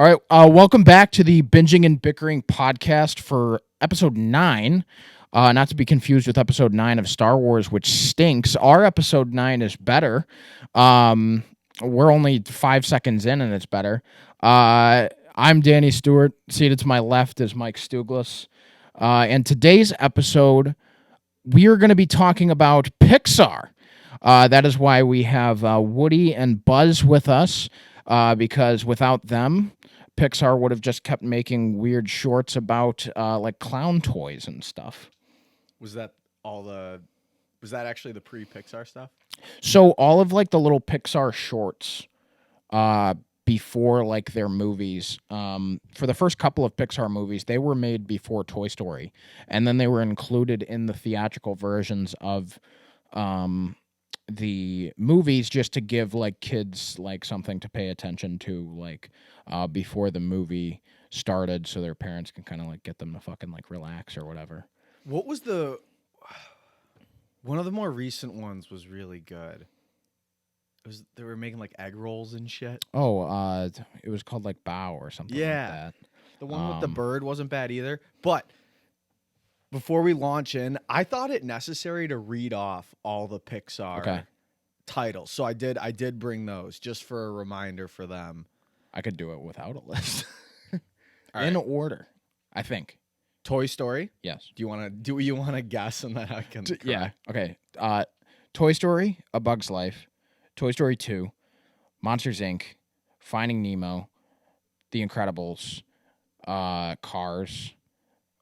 All right, welcome back to the Binging and Bickering podcast for episode 9. Not to be confused with episode 9 of Star Wars, which stinks. Our episode 9 is better. We're only 5 seconds in, and it's better. I'm Danny Stewart. Seated to my left is Mike Stuglis. And today's episode, we are going to be talking about Pixar. That is why we have Woody and Buzz with us, because without them, Pixar would have just kept making weird shorts about like clown toys and stuff. Was that actually the pre-Pixar stuff? So all of like the little Pixar shorts before like their movies, for the first couple of Pixar movies, they were made before Toy Story, and then they were included in the theatrical versions of the movies just to give like kids like something to pay attention to like before the movie started, so their parents can kind of like get them to fucking like relax or whatever. What was one of the more recent ones was really good. They were making like egg rolls and shit. Oh, it was called like Bow or something like that. The one with the bird wasn't bad either. But before we launch in, I thought it necessary to read off all the Pixar titles. So I did bring those just for a reminder for them. I could do it without a list. In order, I think. Toy Story? Yes. Do you want to guess and then I can Yeah. Okay. Toy Story, A Bug's Life, Toy Story 2, Monsters Inc., Finding Nemo, The Incredibles, Cars,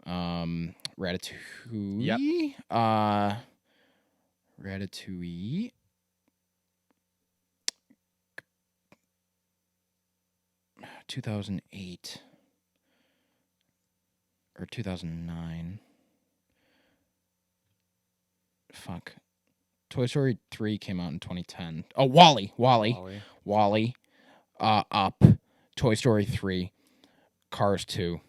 Ratatouille. Yep. Ratatouille. 2008 or 2009. Fuck. Toy Story 3 came out in 2010. Oh, Wall-E. Up. Toy Story 3. Cars 2.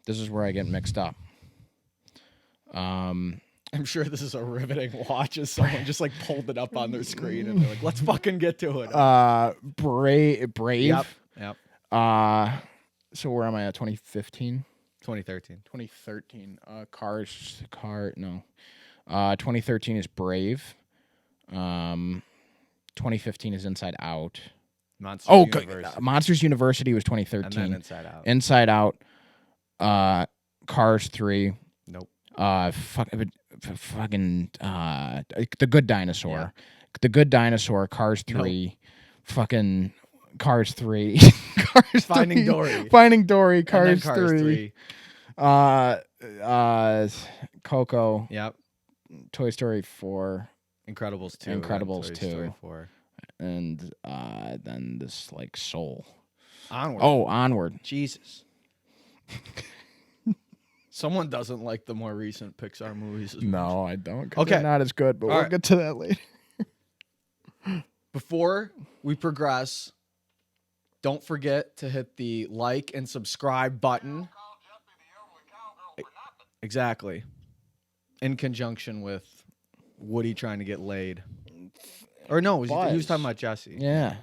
This is where I get mixed up. I'm sure this is a riveting watch as someone just like pulled it up on their screen and they're like, let's fucking get to it. Brave. Yep. So where am I at? 2015? 2013. 2013 is Brave. 2015 is Inside Out. Monsters University was 2013. And then Inside Out. Inside Out. Cars 3. Nope. Fucking The Good Dinosaur. Yeah. The Good Dinosaur, Cars 3. Nope. Fucking Cars 3. Finding Dory. Finding Dory, Cars 3. Coco. Yep. Toy Story 4. Incredibles 2. Incredibles 2. Story 4. And then this like Soul. Onward. Oh, Onward. Jesus. Someone doesn't like the more recent Pixar movies. No, I don't. Okay. They're not as good, but we'll get to that later. Before we progress, don't forget to hit the like and subscribe button. Exactly. In conjunction with Woody trying to get laid. Or no, he was talking about Jesse. Yeah.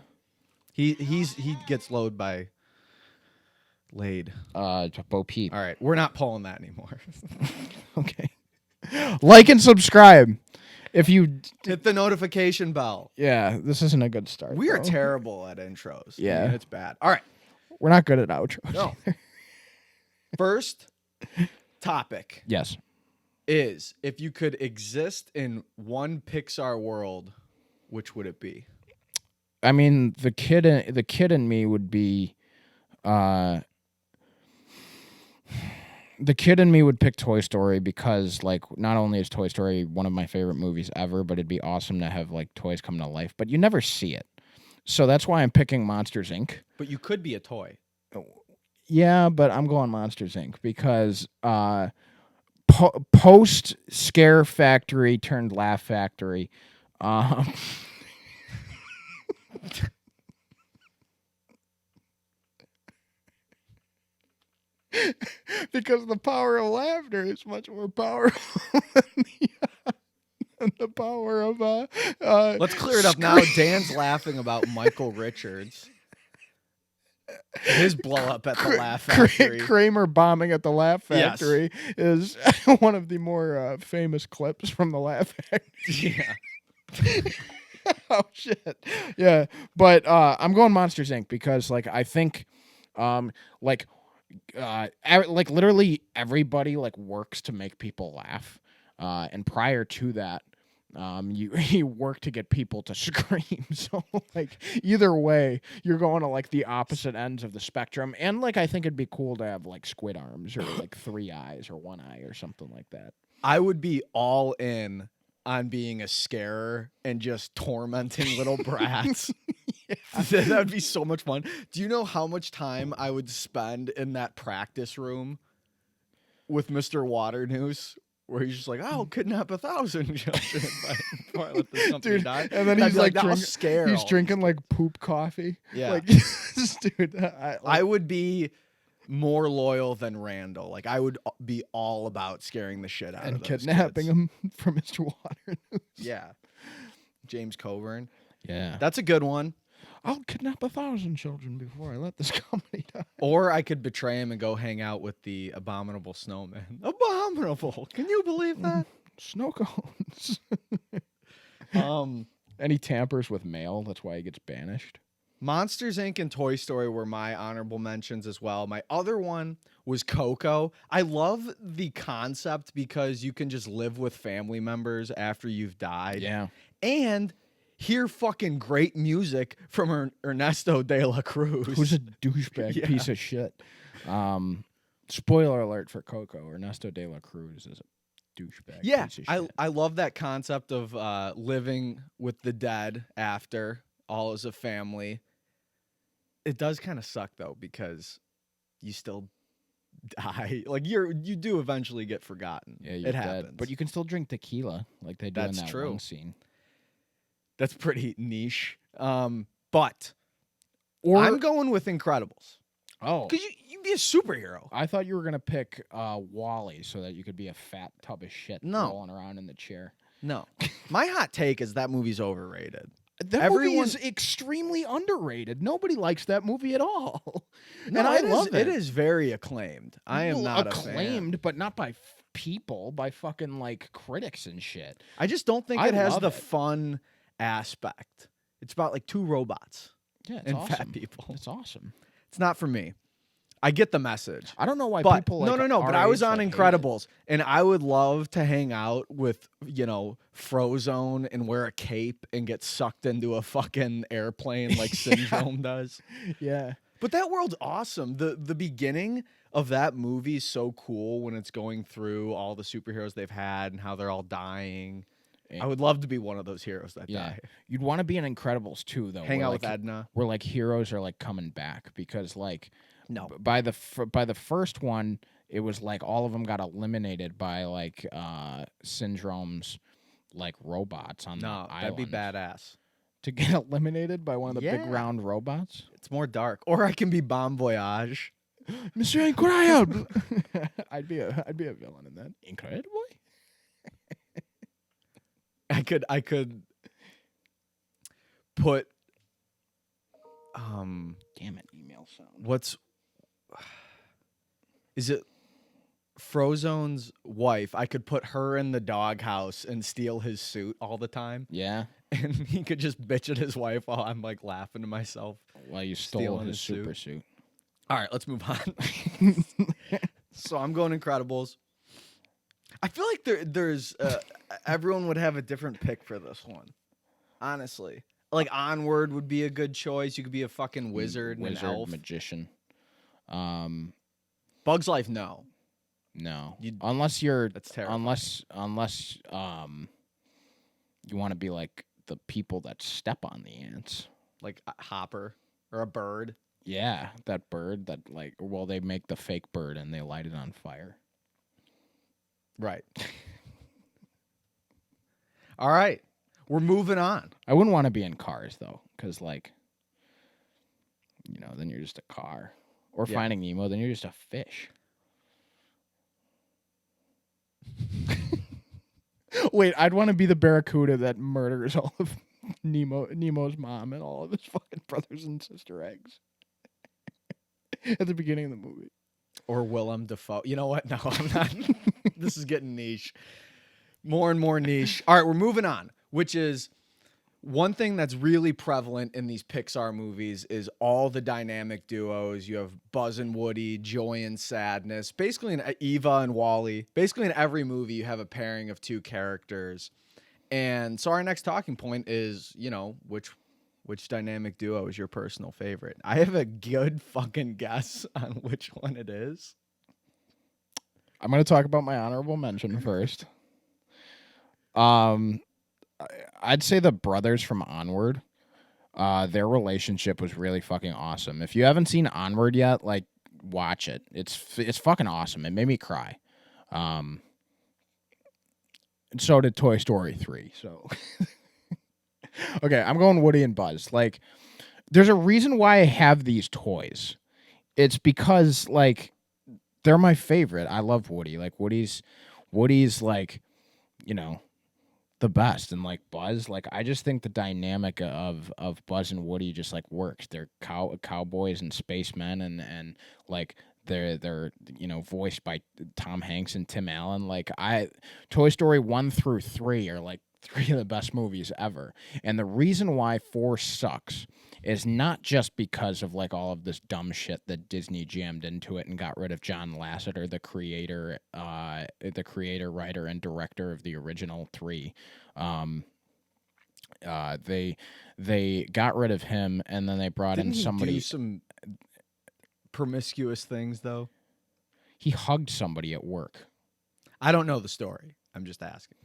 He gets laid by Bo Peep. All right, we're not pulling that anymore. Okay. Like and subscribe. If you hit the notification bell. Yeah, this isn't a good start. We are terrible at intros. Yeah. I mean, it's bad. All right. We're not good at outros. No. First topic. Yes. Is if you could exist in one Pixar world, which would it be? I mean, the kid in me would be the kid in me would pick Toy Story because, like, not only is Toy Story one of my favorite movies ever, but it'd be awesome to have, like, toys come to life. But you never see it. So that's why I'm picking Monsters, Inc. But you could be a toy. Yeah, but I'm going Monsters, Inc. because post Scare Factory turned Laugh Factory. Because the power of laughter is much more powerful than the power of Let's clear it up now. Dan's laughing about Michael Richards. His blow up at the Laugh Factory. Kramer bombing at the Laugh Factory is one of the more famous clips from the Laugh Factory. Yeah. Oh shit. Yeah, but I'm going Monsters Inc. because like I think like literally everybody like works to make people laugh. And prior to that, you work to get people to scream. So like either way, you're going to like the opposite ends of the spectrum. And like I think it'd be cool to have like squid arms or like 3 eyes or 1 eye or something like that. I would be all in on being a scarer and just tormenting little brats. That would be so much fun. Do you know how much time I would spend in that practice room with Mr. Waternoose? Where he's just like, I'll kidnap 1,000 children before I let this company die. And then he's like, he's drinking like poop coffee. Yeah. Like, dude, I would be more loyal than Randall. Like, I would be all about scaring the shit out of those kidnapping kids. him from Mr. Waternoose. Yeah. James Coburn. Yeah. That's a good one. I'll kidnap 1,000 children before I let this company die. Or I could betray him and go hang out with the abominable snowman. Abominable. Can you believe that? Snow cones. And he tampers with mail. That's why he gets banished. Monsters, Inc. and Toy Story were my honorable mentions as well. My other one was Coco. I love the concept because you can just live with family members after you've died. Yeah. And hear fucking great music from Ernesto de la Cruz. Who's a douchebag piece of shit. Spoiler alert for Coco. Ernesto de la Cruz is a douchebag piece of shit. I love that concept of living with the dead after, all as a family. It does kind of suck, though, because you still die. Like, you do eventually get forgotten. Yeah, you're it dead. happens. But you can still drink tequila like they do in that one scene. That's pretty niche. But I'm going with Incredibles. Oh. Because you'd be a superhero. I thought you were going to pick Wall-E so that you could be a fat tub of shit rolling around in the chair. No. My hot take is that movie's overrated. That movie is extremely underrated. Nobody likes that movie at all. No, and I love it. It is very acclaimed. I am not acclaimed, a fan. But not by people, by fucking like critics and shit. I just don't think it has the fun aspect. It's about like 2 robots and awesome. fat people. It's awesome. It's not for me. I get the message. I don't know why people like no. But I was on Incredibles, and I would love to hang out with Frozone and wear a cape and get sucked into a fucking airplane like Syndrome does. Yeah. But that world's awesome. The beginning of that movie is so cool when it's going through all the superheroes they've had and how they're all dying. I would love to be one of those heroes that die. You'd want to be in Incredibles too, though. Hang out with Edna. Where like heroes are like coming back because like by the first one it was like all of them got eliminated by like Syndrome's like robots on the island. That'd be badass. To get eliminated by one of the big round robots. It's more dark. Or I can be Bon Voyage. Monsieur Incroyable. I'd be a villain in that. Incredible. I could put damn it, email sound. Is it Frozone's wife? I could put her in the doghouse and steal his suit all the time. Yeah. And he could just bitch at his wife while I'm like laughing to myself. While you stole his super suit. All right, let's move on. So I'm going Incredibles. I feel like there's everyone would have a different pick for this one. Honestly, like Onward would be a good choice. You could be a fucking wizard and an elf, magician. Bug's Life, no. Unless you're that's terrible. Unless you want to be like the people that step on the ants, like a Hopper or a bird. Yeah, that bird that like they make the fake bird and they light it on fire. Right. All right. We're moving on. I wouldn't want to be in Cars, though, because, like, then you're just a car. Or Finding Nemo, then you're just a fish. Wait, I'd want to be the barracuda that murders all of Nemo's mom and all of his fucking brothers and sister eggs at the beginning of the movie. Or Willem Dafoe. You know what? No, I'm not. This is getting niche. More and more niche. All right, we're moving on, which is one thing that's really prevalent in these Pixar movies is all the dynamic duos. You have Buzz and Woody, Joy and Sadness, basically in Eva and Wally. Basically in every movie you have a pairing of two characters. And so our next talking point is, which dynamic duo is your personal favorite? I have a good fucking guess on which one it is. I'm going to talk about my honorable mention first. I'd say the brothers from Onward. Their relationship was really fucking awesome. If you haven't seen Onward yet, like, watch it. It's fucking awesome. It made me cry. And so did Toy Story 3. So, okay, I'm going Woody and Buzz. Like, there's a reason why I have these toys. It's because, like, they're my favorite. I love Woody. Like, Woody's like, the best. And like Buzz, like, I just think the dynamic of Buzz and Woody just like works. They're cowboys and spacemen, and like they're voiced by Tom Hanks and Tim Allen. Like, Toy Story 1 through 3 are like 3 of the best movies ever. And the reason why 4 sucks is not just because of like all of this dumb shit that Disney jammed into it and got rid of John Lasseter, the creator, writer, and director of the original 3. They got rid of him, and then they brought in somebody. Do some promiscuous things though. He hugged somebody at work. I don't know the story. I'm just asking.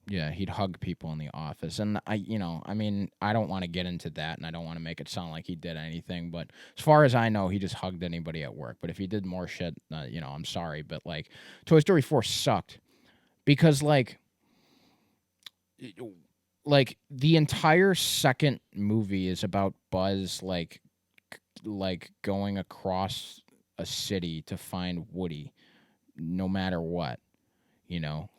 Yeah, he'd hug people in the office. And I don't want to get into that, and I don't want to make it sound like he did anything, but as far as I know, he just hugged anybody at work. But if he did more shit, I'm sorry. But, like, Toy Story 4 sucked because, like, the entire second movie is about Buzz, like going across a city to find Woody, no matter what.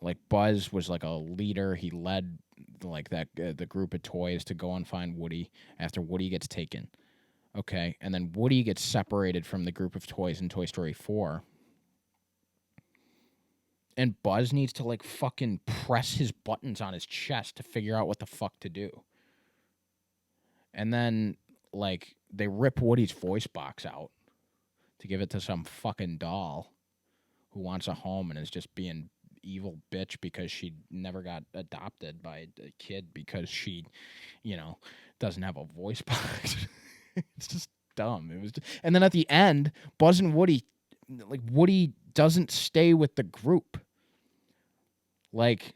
Like, Buzz was like a leader. He led like that the group of toys to go and find Woody after Woody gets taken. Okay, and then Woody gets separated from the group of toys in Toy Story 4. And Buzz needs to like fucking press his buttons on his chest to figure out what the fuck to do. And then like they rip Woody's voice box out to give it to some fucking doll who wants a home and is just being evil bitch because she never got adopted by a kid because she, doesn't have a voice box. It's just dumb. And then at the end, Buzz and Woody, like, Woody doesn't stay with the group. Like,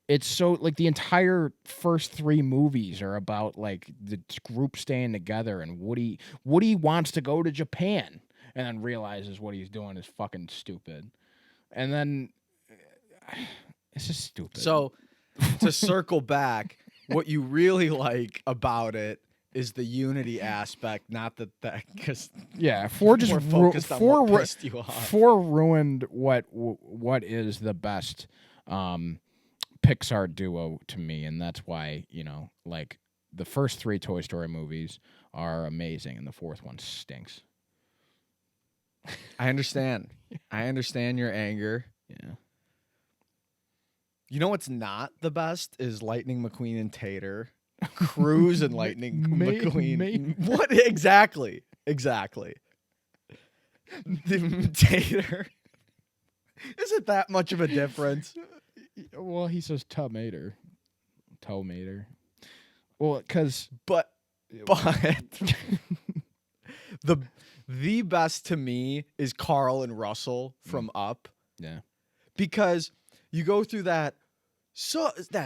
it's so, like, the entire first 3 movies are about like the group staying together, and Woody wants to go to Japan and then realizes what he's doing is fucking stupid. And then it's just stupid. So, to circle back, what you really like about it is the unity aspect, not that because 4 just focused on what pissed you off. 4 ruined what is the best Pixar duo to me, and that's why like the first 3 Toy Story movies are amazing, and the 4th one stinks. I understand. I understand your anger. Yeah. You know what's not the best is Lightning McQueen and Tater. Cruz and Lightning McQueen. What exactly? Exactly. The Tater. Is it that much of a difference? Well, he says tomater. Well, because but the best to me is Carl and Russell from Up. Yeah. Because you go through that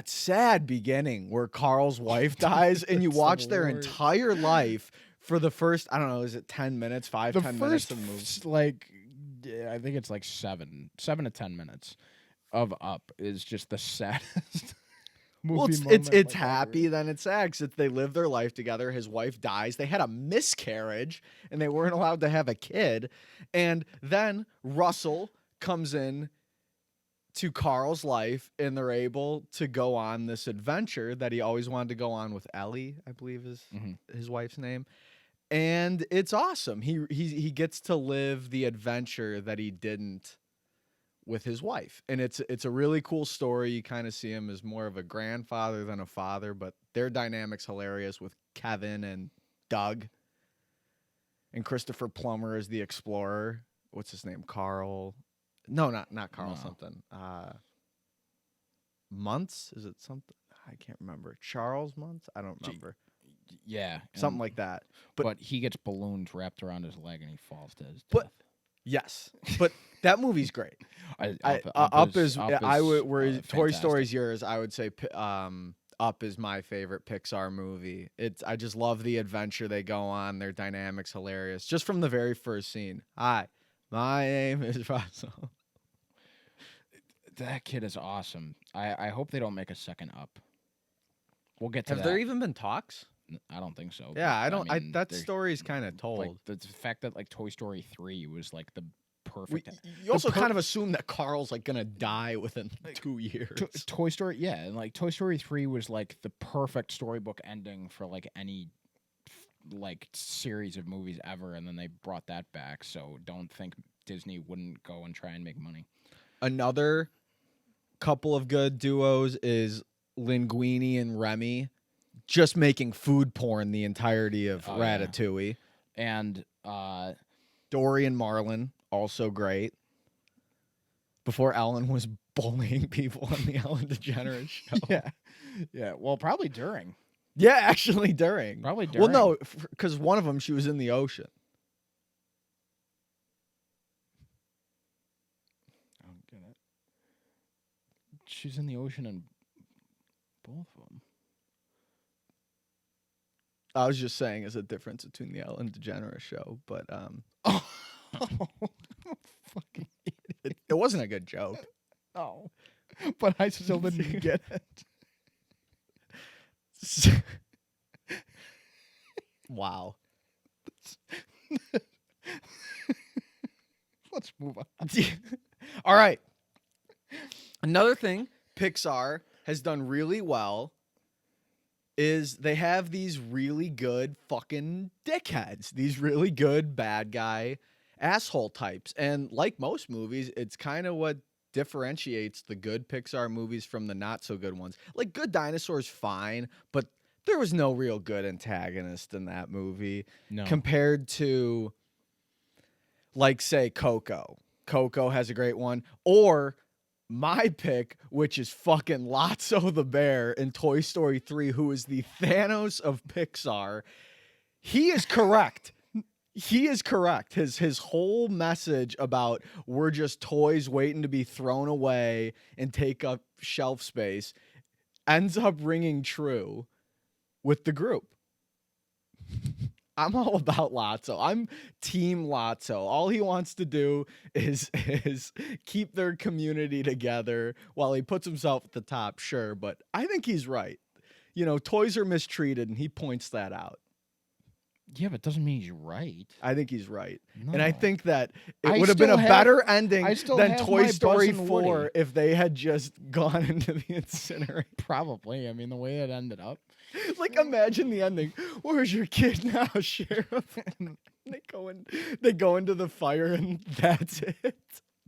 sad beginning where Carl's wife dies and you watch their entire life for the first, I don't know, is it 10 minutes, 10 minutes of the movie? Like, I think it's like 7 to 10 minutes of Up is just the saddest movie. Well, it's happy, then it's sad because they live their life together. His wife dies. They had a miscarriage and they weren't allowed to have a kid. And then Russell comes in to Carl's life, and they're able to go on this adventure that he always wanted to go on with Ellie, I believe is his wife's name. And it's awesome. He gets to live the adventure that he didn't with his wife. And it's a really cool story. You kind of see him as more of a grandfather than a father, but their dynamic's hilarious with Kevin and Doug. And Christopher Plummer is the explorer. What's his name? Carl. No, not Carl something. Muntz? Is it something? I can't remember. Charles Muntz? I don't remember. Yeah. Something like that. But he gets balloons wrapped around his leg and he falls to his death. But yes. But that movie's great. Up is Toy Story's yours, I would say Up is my favorite Pixar movie. I just love the adventure they go on. Their dynamic's hilarious. Just from the very first scene. Hi, my name is Russell. That kid is awesome. I hope they don't make a second Up. We'll get to that. Have there even been talks? I don't think so. Yeah, I don't. That story's kind of told. Like, the fact that like Toy Story 3 was like the perfect. You also kind of assume that Carl's like gonna die within 2 years. Toy Story, yeah, and like Toy Story 3 was like the perfect storybook ending for like any like series of movies ever, and then they brought that back. So don't think Disney wouldn't go and try and make money. Another couple of good duos is Linguini and Remy, just making food porn the entirety of Ratatouille. Yeah. And Dory and Marlon, also great. Before Ellen was bullying people on the Ellen DeGeneres show. Yeah. Well, probably during. Yeah, actually during. Probably during. Well, no, because one of them, she was in the ocean. I don't get it. She's in the ocean in both of them. I was just saying there's a difference between the Ellen DeGeneres show, but Fucking idiot. It wasn't a good joke. Oh, but I still didn't get it. Wow. Let's move on. All right. Another thing Pixar has done really well is they have these really good fucking dickheads, these really good bad guy asshole types. And like most movies, it's kind of what differentiates the good Pixar movies from the not so good ones. Like Good Dinosaur's fine, but there was no real good antagonist in that movie. No. Compared to, like, say, Coco. Coco has a great one. Or my pick, which is fucking Lotso the Bear in Toy Story 3, who is the Thanos of Pixar. He is correct. He is correct. His whole message about we're just toys waiting to be thrown away and take up shelf space ends up ringing true with the group. I'm all about Lotso. I'm team Lotso. All he wants to do is keep their community together while he puts himself at the top, sure, but I think he's right. You know, toys are mistreated, and he points that out. Yeah, but it doesn't mean he's right. I think he's right. No. And I think that it would have been a better ending than Toy Story 4 if they had just gone into the incinerator. Probably. I mean, the way it ended up. Like, imagine the ending. Where's your kid now, Sheriff? They go into the fire, and that's it.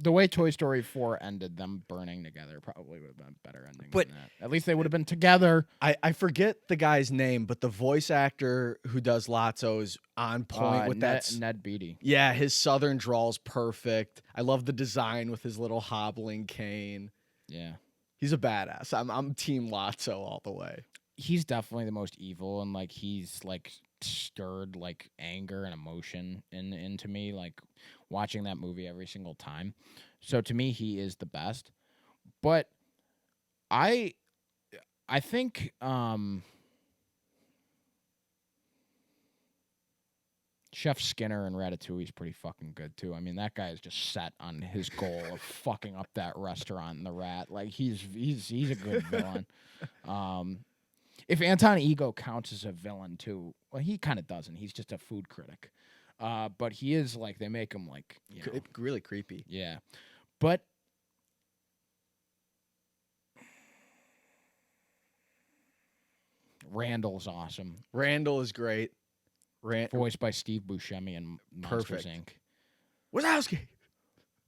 The way Toy Story 4 ended, them burning together, probably would have been a better ending than that. At least they would have been together. I forget the guy's name, but the voice actor who does Lotso is on point with that. Ned Beatty. Yeah, his southern drawl's perfect. I love the design with his little hobbling cane. Yeah. He's a badass. I'm team Lotso all the way. He's definitely the most evil, and like he's like stirred like anger and emotion into me, like watching that movie every single time. So to me, he is the best. But I think Chef Skinner in Ratatouille is pretty fucking good too. I mean, that guy is just set on his goal of fucking up that restaurant and the rat. Like he's a good villain. If Anton Ego counts as a villain too, well, he kind of doesn't. He's just a food critic. But he is like, they make him like, you know, really creepy. Yeah. But Randall's awesome. Randall is great. Voiced by Steve Buscemi in Monsters Inc. Wazowski.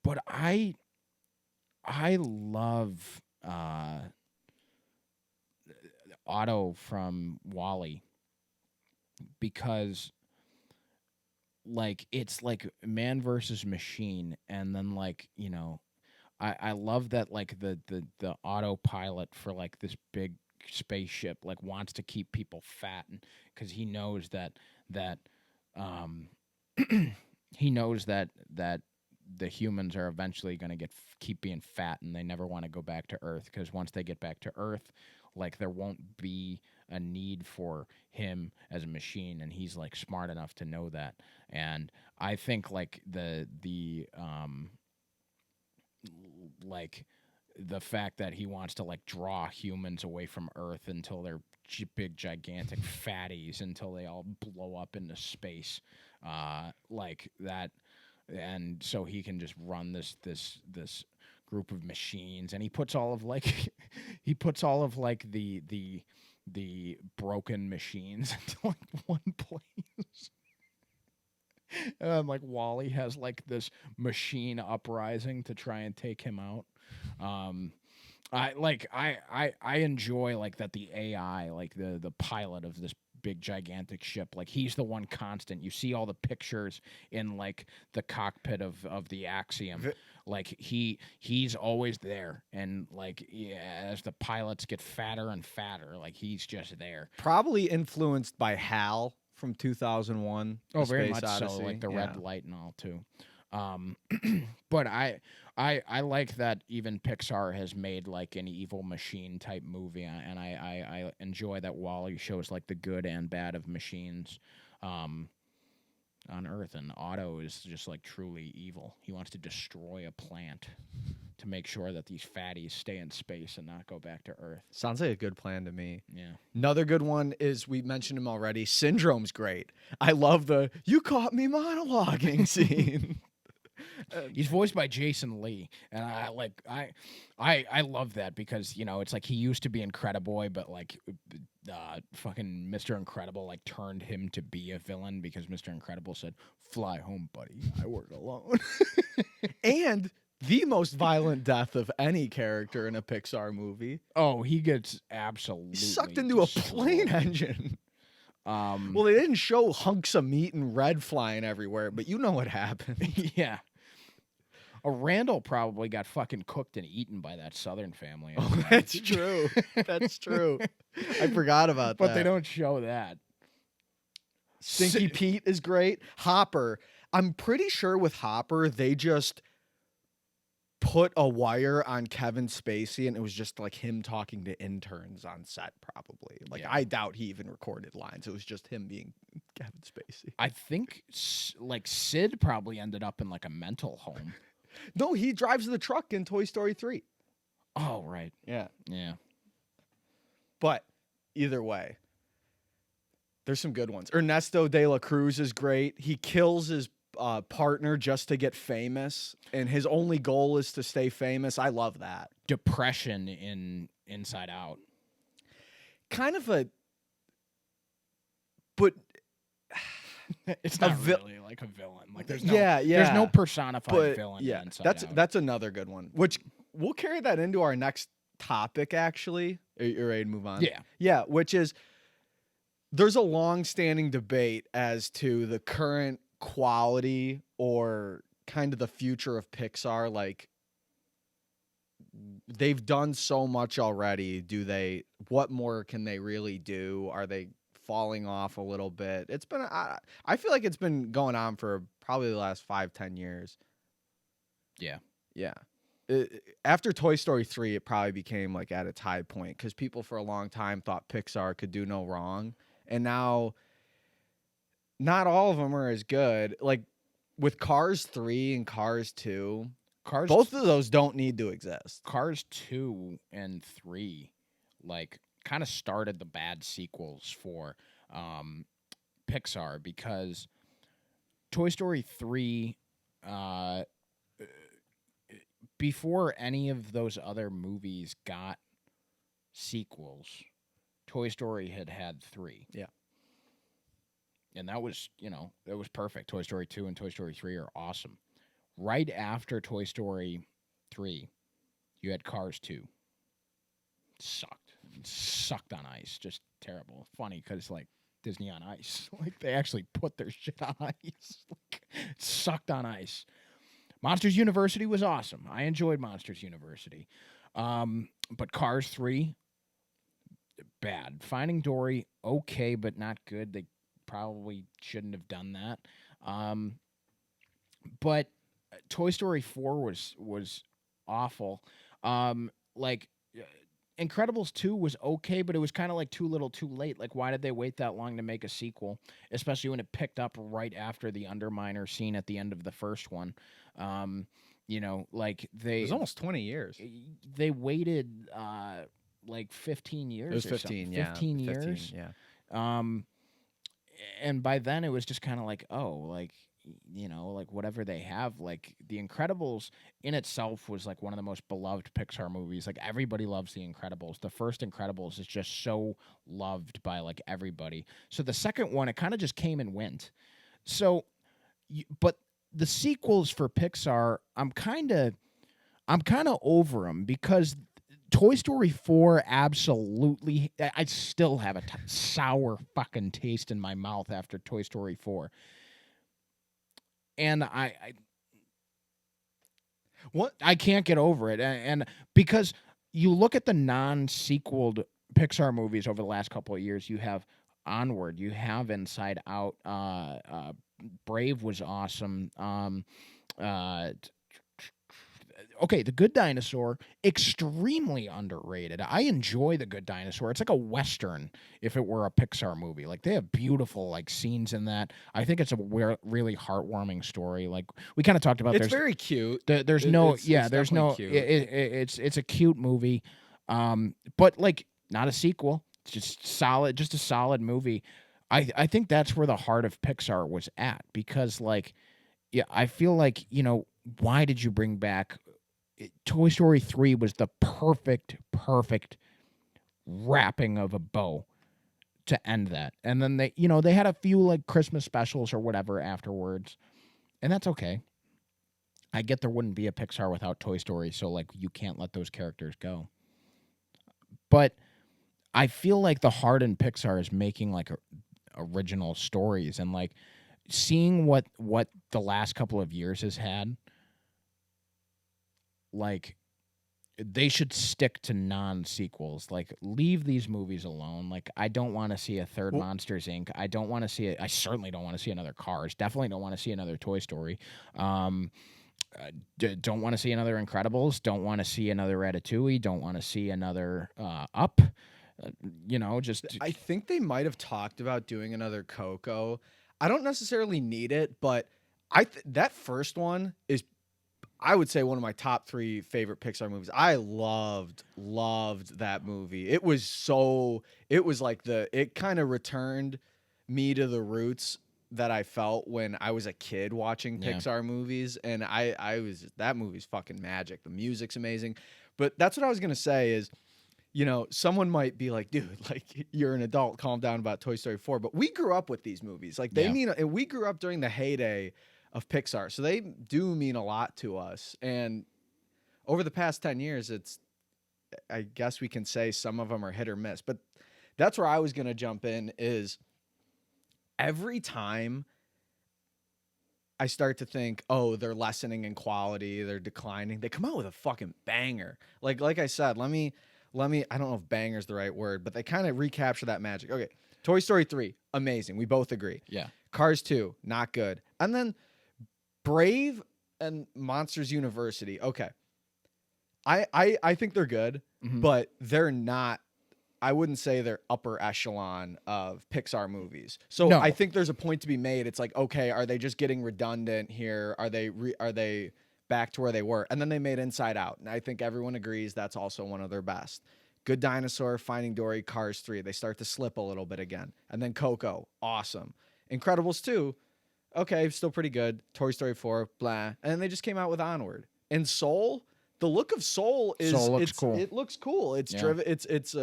But I love Otto from WALL-E because like it's like man versus machine, and then like I love that like the autopilot for like this big spaceship like wants to keep people fat because he knows that um he knows that the humans are eventually going to keep being fat, and they never want to go back to Earth, because once they get back to Earth, like there won't be a need for him as a machine, and he's like smart enough to know that. And I think like like the fact that he wants to like draw humans away from Earth until they're big gigantic fatties until they all blow up into space, like that, and so he can just run this group of machines, and he puts all of like the broken machines into like one place. And like WALL-E has like this machine uprising to try and take him out. I enjoy like that the AI, like the pilot of this big gigantic ship, like he's the one constant. You see all the pictures in like the cockpit of the Axiom. Like he's always there, and like as the pilots get fatter and fatter, like he's just there. Probably influenced by HAL from 2001. Oh, very Space much Odyssey. so, like the red light and all too. But I like that even Pixar has made like an evil machine type movie, and I enjoy that WALL-E shows like the good and bad of machines on Earth, and Otto is just like truly evil. He wants to destroy a plant to make sure that these fatties stay in space and not go back to Earth. Sounds like a good plan to me. Yeah. Another good one is, we mentioned him already, Syndrome's great. I love the "you caught me monologuing" scene. He's voiced by Jason Lee, and I love that because it's like he used to be Incrediboy, but like fucking Mr. Incredible like turned him to be a villain because Mr. Incredible said, "Fly home, buddy. I work alone." And the most violent death of any character in a Pixar movie. Oh, he gets absolutely sucked into destroyed. a plane engine. Well, they didn't show hunks of meat and red flying everywhere, but you know what happened. Yeah. Randall probably got fucking cooked and eaten by that Southern family. Oh, that's true. That's true. I forgot about that. But they don't show that. Stinky Pete is great. Hopper. I'm pretty sure with Hopper, they just put a wire on Kevin Spacey, and it was just like him talking to interns on set, probably. Like, I doubt he even recorded lines. It was just him being Kevin Spacey. I think like Sid probably ended up in like a mental home. No, he drives the truck in Toy Story 3. Oh, right. Yeah. Yeah. But either way, there's some good ones. Ernesto de la Cruz is great. He kills his partner just to get famous, and his only goal is to stay famous. I love that. Depression in Inside Out. Kind of a... But... It's not really like a villain. Like there's no, yeah. There's no personified villain. Yeah, Inside Out. That's another good one. Which we'll carry that into our next topic. Actually, are you ready to move on? Yeah. Which is, there's a long-standing debate as to the current quality or kind of the future of Pixar. Like, they've done so much already. What more can they really do? Are they falling off a little bit? It's been, I feel like it's been going on for probably the last 5-10 years. Yeah. After Toy Story 3, it probably became like at its high point, because people for a long time thought Pixar could do no wrong, and now not all of them are as good. Like with Cars 3 and Cars 2, both of those don't need to exist. Cars 2 and 3 like kind of started the bad sequels for Pixar, because Toy Story 3, before any of those other movies got sequels, Toy Story had 3. Yeah. And that was, that was perfect. Toy Story 2 and Toy Story 3 are awesome. Right after Toy Story 3, you had Cars 2. Sucked on ice. Just terrible. Funny because, like, Disney on Ice. Like, they actually put their shit on ice. Like, sucked on ice. Monsters University was awesome. I enjoyed Monsters University. But Cars 3, bad. Finding Dory, okay, but not good. They probably shouldn't have done that. But Toy Story 4 was awful. Like Incredibles 2 was okay, but it was kind of like too little too late. Like, why did they wait that long to make a sequel? Especially when it picked up right after the Underminer scene at the end of the first one. Like It was almost 20 years. They waited like 15 years. It was 15, yeah. 15 years. 15, yeah. And by then it was just kind of like, oh, like, like whatever they have. Like, The Incredibles in itself was like one of the most beloved Pixar movies. Like, everybody loves The Incredibles. The first Incredibles is just so loved by like everybody. So the second one, it kind of just came and went. So, but the sequels for Pixar, I'm kind of over them because Toy Story 4 absolutely, I still have a sour fucking taste in my mouth after Toy Story 4. And I can't get over it. And because you look at the non-sequeled Pixar movies over the last couple of years, you have Onward, you have Inside Out, Brave was awesome. Okay, The Good Dinosaur, extremely underrated. I enjoy The Good Dinosaur. It's like a Western if it were a Pixar movie. Like, they have beautiful, like, scenes in that. I think it's a really heartwarming story. Like, we kind of talked about it's very cute. There's Cute. It's a cute movie. But, like, not a sequel. It's just a solid movie. I think that's where the heart of Pixar was at because, like, yeah, I feel like, why did you bring back Toy Story 3 was the perfect wrapping of a bow to end that. And then they had a few like Christmas specials or whatever afterwards. And that's okay. I get there wouldn't be a Pixar without Toy Story, so like you can't let those characters go. But I feel like the heart in Pixar is making like original stories and like seeing what the last couple of years has had. Like, they should stick to non-sequels. Like, leave these movies alone. Like, I don't want to see a third Monsters, Inc. I don't want to see I certainly don't want to see another Cars. Definitely don't want to see another Toy Story. Don't want to see another Incredibles. Don't want to see another Ratatouille. Don't want to see another Up. I think they might have talked about doing another Coco. I don't necessarily need it, but that first one is, I would say, one of my top 3 favorite Pixar movies. I loved that movie. It was like it kind of returned me to the roots that I felt when I was a kid watching Pixar movies. And that movie's fucking magic. The music's amazing. But that's what I was going to say is, someone might be like, dude, like, you're an adult, calm down about Toy Story 4. But we grew up with these movies. Like, and we grew up during the heyday of Pixar. So they do mean a lot to us. And over the past 10 years, I guess we can say some of them are hit or miss. But that's where I was going to jump in is every time I start to think, oh, they're lessening in quality, they're declining, they come out with a fucking banger. Like I said, let me, I don't know if banger's the right word, but they kind of recapture that magic. Okay. Toy Story 3, amazing. We both agree. Yeah. Cars 2, not good. And then Brave and Monsters University. Okay. I think they're good, but they're not, I wouldn't say they're upper echelon of Pixar movies. So no. I think there's a point to be made. It's like, okay, are they just getting redundant here? Are they back to where they were? And then they made Inside Out. And I think everyone agrees that's also one of their best. Good Dinosaur, Finding Dory, Cars 3. They start to slip a little bit again. And then Coco, awesome. Incredibles 2, okay, still pretty good. Toy Story 4, blah. And then they just came out with Onward. And Soul, the look of Soul is looks cool. It looks cool. It's driven. It's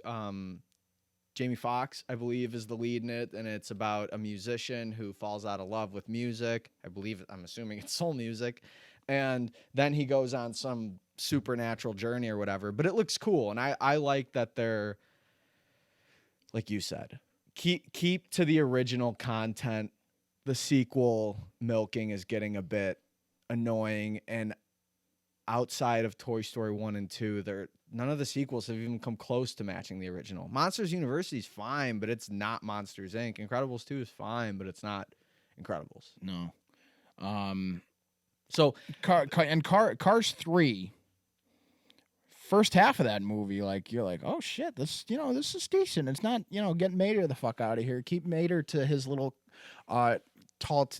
Jamie Foxx, I believe, is the lead in it, and it's about a musician who falls out of love with music. I'm assuming it's soul music, and then he goes on some supernatural journey or whatever. But it looks cool, and I like that they're, like you said, keep to the original content. The sequel milking is getting a bit annoying, and outside of Toy Story 1 and 2, none of the sequels have even come close to matching the original. Monsters University is fine, but it's not Monsters Inc. Incredibles 2 is fine, but it's not Incredibles. No. So Cars 3, first half of that movie, like, you're like, oh shit, this is decent. It's not, get Mater the fuck out of here. Keep Mater to his little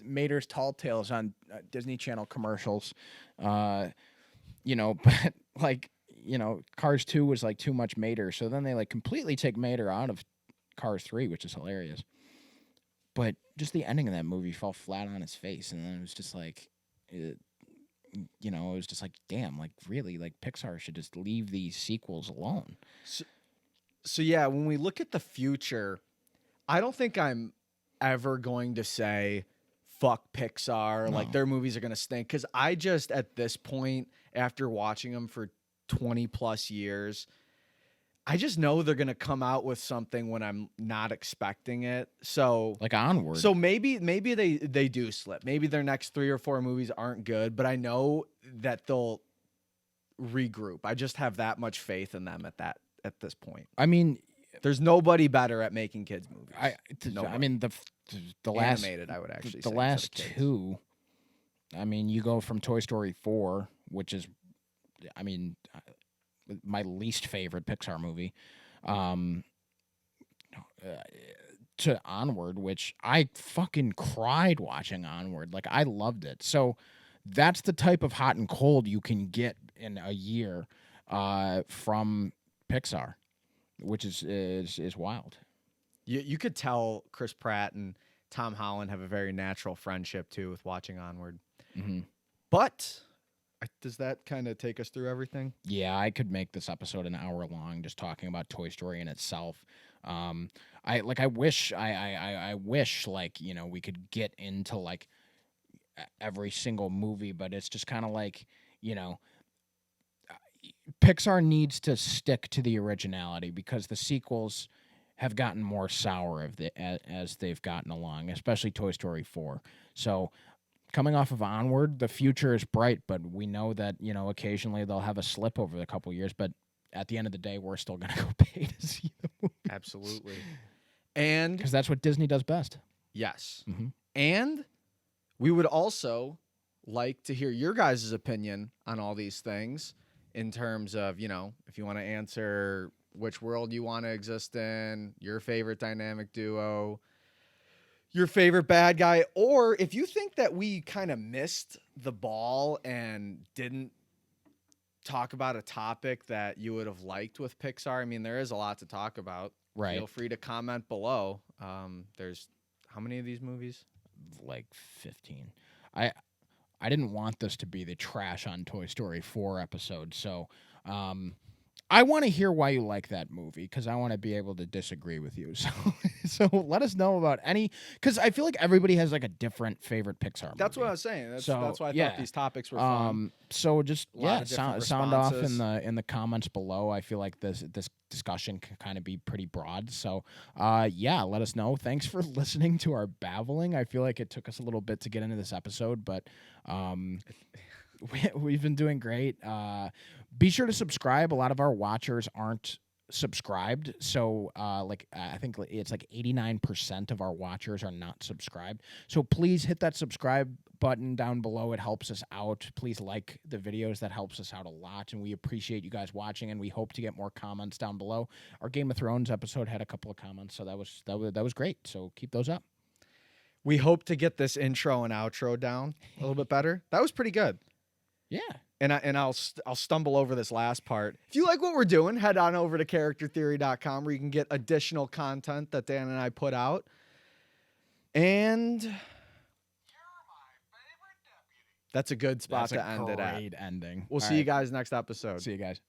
Mater's Tall Tales on Disney Channel commercials. But like, Cars 2 was like too much Mater, so then they like completely take Mater out of Cars 3, which is hilarious. But just the ending of that movie fell flat on its face, and then it was just like, it was just like, damn, like, really, like, Pixar should just leave these sequels alone. So yeah, when we look at the future, I don't think I'm ever going to say fuck Pixar, like their movies are going to stink, because I just, at this point, after watching them for 20 plus years, I just know they're going to come out with something when I'm not expecting it. So like Onward. So maybe they do slip. Maybe their next 3 or 4 movies aren't good, but I know that they'll regroup. I just have that much faith in them at this point. I mean, there's nobody better at making kids movies. I mean, the last animated, I would actually the say, last 2. I mean, you go from Toy Story 4, which is, I mean, my least favorite Pixar movie, to Onward, which I fucking cried watching Onward. Like, I loved it. So that's the type of hot and cold you can get in a year from Pixar, which is wild. You could tell Chris Pratt and Tom Holland have a very natural friendship too with watching Onward. Mm-hmm. But does that kind of take us through everything? Yeah, I could make this episode an hour long just talking about Toy Story in itself. I wish like, we could get into like every single movie, but it's just kind of like, Pixar needs to stick to the originality, because the sequels have gotten more sour as they've gotten along, especially Toy Story 4. So coming off of Onward, the future is bright, but we know that, occasionally they'll have a slip over the couple years, but at the end of the day, we're still going to go pay to see the movie. Absolutely. And because that's what Disney does best. Yes. Mm-hmm. And we would also like to hear your guys' opinion on all these things, in terms of, if you want to answer which world you want to exist in, your favorite dynamic duo, your favorite bad guy, or if you think that we kind of missed the ball and didn't talk about a topic that you would have liked with Pixar. I mean, there is a lot to talk about. Right. Feel free to comment below. There's how many of these movies? Like 15. I didn't want this to be the trash on Toy Story 4 episode, so I want to hear why you like that movie, because I want to be able to disagree with you. So let us know about any, because I feel like everybody has like a different favorite Pixar movie. That's what I was saying. That's why I thought these topics were fun. So just sound off responses. in the comments below. I feel like this discussion can kind of be pretty broad. So let us know. Thanks for listening to our babbling. I feel like it took us a little bit to get into this episode, but we've been doing great. Be sure to subscribe. A lot of our watchers aren't subscribed, so I think it's like 89% of our watchers are not subscribed. So please hit that subscribe button down below. It helps us out. Please like the videos. That helps us out a lot, and we appreciate you guys watching, and we hope to get more comments down below. Our Game of Thrones episode had a couple of comments, so that was great. So keep those up. We hope to get this intro and outro down a little bit better. That was pretty good. Yeah. And I'll stumble over this last part. If you like what we're doing, head on over to charactertheory.com, where you can get additional content that Dan and I put out. And that's a good spot to end it at. Great ending. We'll see you guys next episode. See you guys.